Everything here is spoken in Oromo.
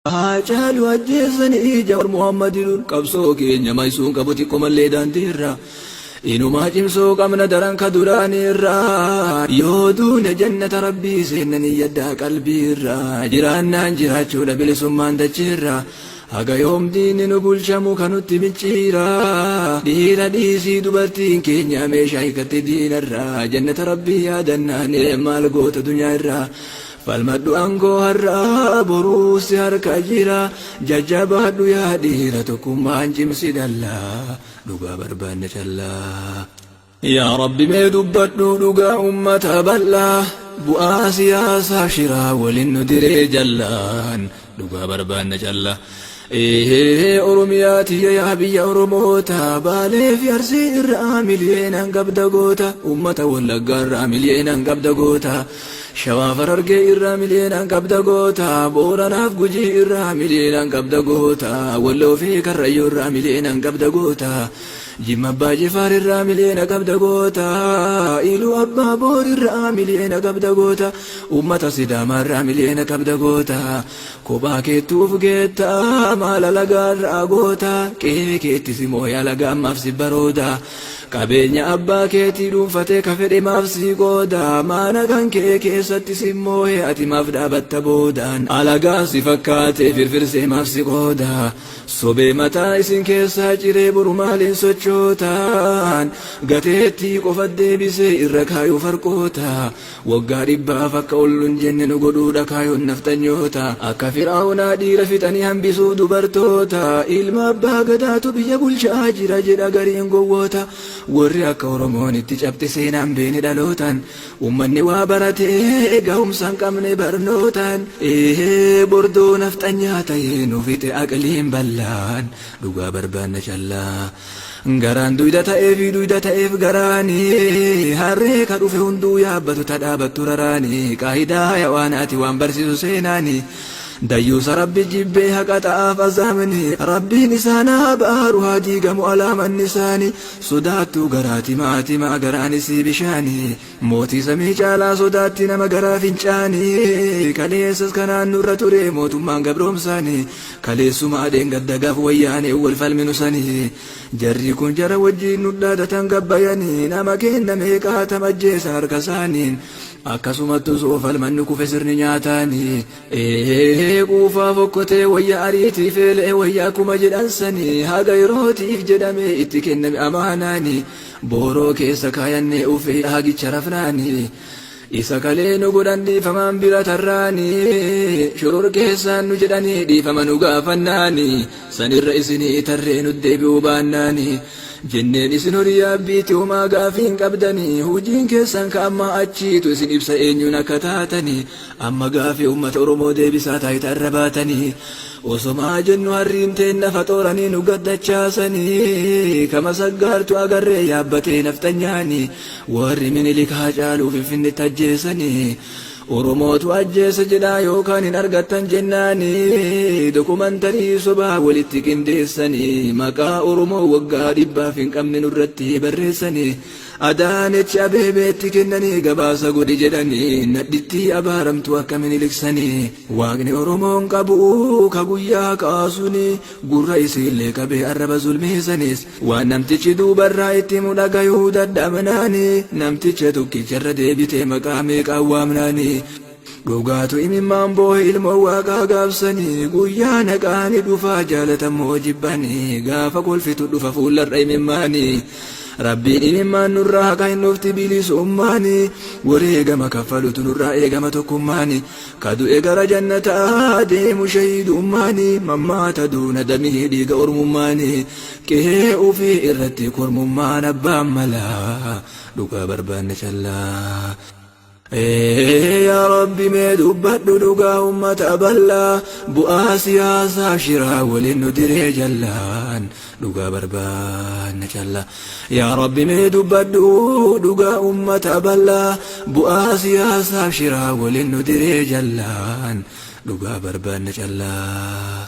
Haacaalu ajjeesanii jawar Muhammadin qabsoo keenya maysuun qabuti qomallee daandiirra inumaa cimsoo qabna daran ka duraanirra yoo duune jannata rabbii seennanii yaddaa qalbiirra jiraannaan jiraachuudha bilisummaan dachiirra haga yoom diinni nu bulchamu kanutti micciira dhiira dhiisii dubartiin keenya meeshaa hiikatte diinarra jannata rabbii yaadannaan maal goota dunyaa irraa falmadhu angoo har'a boruusi harka jira jajjabaadhu yaa dhiira tokkummaan cimsi dallaa dhugaa barbaanne callaa yaa rabbi mee dubbadhu dhugaa ummata bal'aa bu'aa siyaasaa shiraa waliin nu diree jallaan dhugaa barbaanne callaa Oromiyaati yaa biyya Oromoota Baalee fi Arsii irraa miliyeenaan qabda goota ummata Wallaggaa irraa miliyeenaan qabda goota Shawaa Harargee irraa miliyeenaan qabda goota Booranaaf Gujii irraa miliyeenaan qabda goota Walloo fi Karrayyuu irraa miliyeenaan qabda goota Jimma Abbaa Jifaar irraa miliyeena qabda goota Iluu Abbaa Boor irraa miliyeena qabda goota ummata Sidaamaa irraa miliyeena qabda goota kophaa keettuuf geetta maala lagaa irraa goota qe'ee keetti simoo yaa laga ammaaf si barooda qabeenya abbaa keetii dhuunfatee ka fedhe maaf si qooda maana kan kee keessatti simmoo ati maaf dhaabatta boodaan alagaa si fakkaate firfirsee maaf si qooda sobee mataa isin keessaa ciree boru maaliin sochootaan gateettii qofa deebisee irra kaayuu farqoota waggaa dhibbaaf akka olluun jenne nu godhuudha kaayoon naftanyoota akka Firaa'oonaa dhiira fixanii hambisuu dubartoota ilma abbaa gadaatu biyya bulchaa jira jedha gariin gowwoota warri akka Oromoon itti cabte seenaan beene dhalootaan ummanni waa baratee ga'umsaan qabne barnootaan bordoo nafxanyaa ta'ee nu fixe aqliin bal'aan dhugaa barbaanna callaa garaan duyda ta'eef garaanii harree ka dhufe hunduu yaabbatu tadhaabattu raraanii qaayidaa hayawaanaati waan barsiisu seenaanii dayyuusa rabbi jibbee haqa ta'aaf azaamni rabbiin isaanaa baaru haa diigamu alaaman isaanii sodaattuu garaati maatimaa garaanisii bishaanii mootii samii caalaa sodaatti nama garaa fincaanii kaleessas kanaan nurra ture mootummaan gabroomsaanii kaleessuma adeen gaddagaaf wayyaanee wal falminusanii jarri kun jara wajjiin nu dhaadatan gabbayanii nama kenna meeqaa tamajjeessa harka isaaniin akkasumattu soofalman nu kufe sirni nyaataanii quufaa fokkotee wayyaa ariitii feelee wayyaa kuma jedhansanii haga yerootiif jedhame itti kenname amaanaanii booroo keessa kaayannee ufee hagicha rafnaanii isa kalee nu godhan dhiifamaan bira tarraanii shoror keessaan nu jedhanii dhiifama nu gaafannaanii sanirra isinii tarree nu deebi'uu baannaanii jenneen isin horii yaabbiitti homaa gaafiin qabdanii hojiin keessan ka amma achiitu isin ibsa eenyuun akka taatanii amma gaafii ummata Oromoo deebisaa taayitaa irra baatanii osomaa jennu harriimteen nafa xooranii nu gaddachaasanii kama saggaartu agarree yaabbatee naftanyaanii warri Minilik caaluu Finfinneetti ajjeesanii Oromootu ajjeesa jedhaa yookaan hin argattan jennaanii dokumantarii sobaa walitti qindeessanii maqaa Oromoo waggaa dhibbaaf hin qabne nurratti barreessanii Adaanechi Abeebeetti kennanii gabaasa godhi jedhanii nadhittii abaaramtu akka Miniliksanii waaqni Oromoon qabu ka guyyaa kaasuni gurra isiillee qabee arraba zulmeessanis waan namtichi duubarraa itti mudhagayuu dadhabnaanii namticha tokkicharra deebitee maqaa meeqaan waamnaanii dhugaatu imimmaan boohe ilmoo waaqaa gaabsanii guyyaa naqaani dhufaa jaalatamoo jibbanii gaafa kolfitu dhufa fuullarra imimmaanii rabbiin imimmaan nurraa haqa hin dhufti bilisummaanii wareegama kaffalutu nurraa eegama tokkummaanii kadu'e gara jannataa deemu shahiidummaanii mammaata duuna damii dhiiga ormummaanii qe'ee ufii irratti kormummaan abbaan malaa dhugaa barbaanne callaa yaa rabbi mee dubbadhu dhugaa ummata bal'aa bu'aa siyaasaa shiraa waliin nu diree jallaan dhugaa barbaanne callaa yaa rabbi mee dubbadhu dhugaa ummata bal'aa bu'aa siyaasaa shiraa waliin nu diree jallaan dhugaa barbaanne callaa